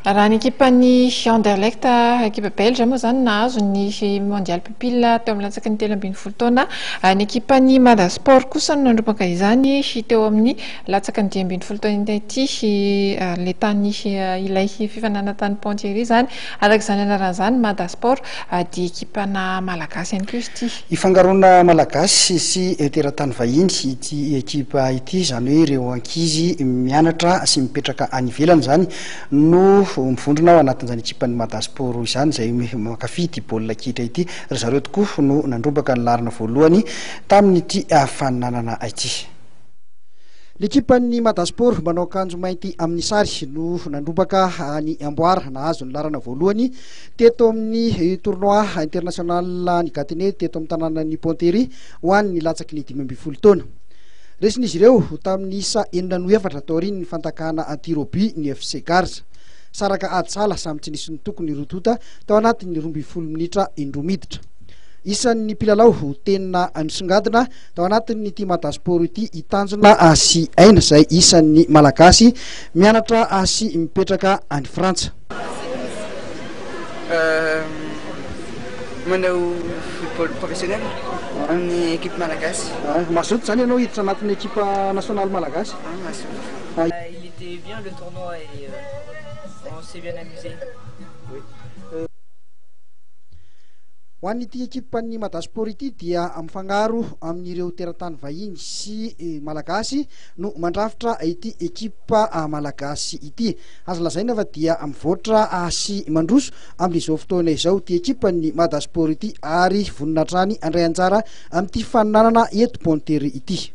Raha ny ekipan'ny Anderlecht, ekipa belge moa zany nahazo ny mondial pupille teo amin'ny latsaky ny 13 taona. Ny ekipan'ny Madasport kosa no nandrobaka izany teo amin'ny latsaky ny 12 taona ity le tany ilay fifananantany Pontieri zany. Araka izany anaran'izany Madasport dia ekipana malagasy ihany koa izy ity. Ifangaroana malagasy sy teratany vahiny ity ekipa ity, zany hoe ireo ankizy mianatra sy mipetraka any ivelany zany no mivondrona ao anatin'izany ekipan'ny Madasport izany, izay mankafy ity baolina kitra ity. Ry zareo tokoa no nandrobaka ny larina voalohany tamin'ity fananana ity. L'ekipan'ny Madasport manao akanjo mainty amin'ny sary no nandrobaka ny amboara, nahazo ny larana voalohany teto amin'ny tournoi international ny Gatineau teto amin'ny tanànan'ny Pontieri ho an'ny latsaky ny 15 taona. Resin'izy ireo tamin'ny isa 4 tao aoriany ny fantakana antirobi ny FC Garza. Saraka ady sala samy tsy nisy ny tokony rotota tao anatin'ny 12 minitra indromiditra. Isan'ny mpilalao tena misongadina tao anatin'ity Madasport ity itanjona sy aina izay isan'ny malagasy mianatra sy mipetraka any Frantsa. Manao football professionnel amin'ny équipe malagasy. Mazoto zany ianao hiditra anatin'ny ekipa nationale malagasy? Il était bien le tournoi et on s'est bien amusé. Ho an'ity ekipan'ny Madasport ity dia mifangaro amin'ireo teratany vahiny sy malagasy no mandrafitra ity ekipa malagasy ity. Azo lazaina fa dia mivoatra sy mandroso amin'izao fotoana izao ty ekipan'ny Madasport ity ary voninahitra any andray anjara amin'ity fananana eto Pontieri ity.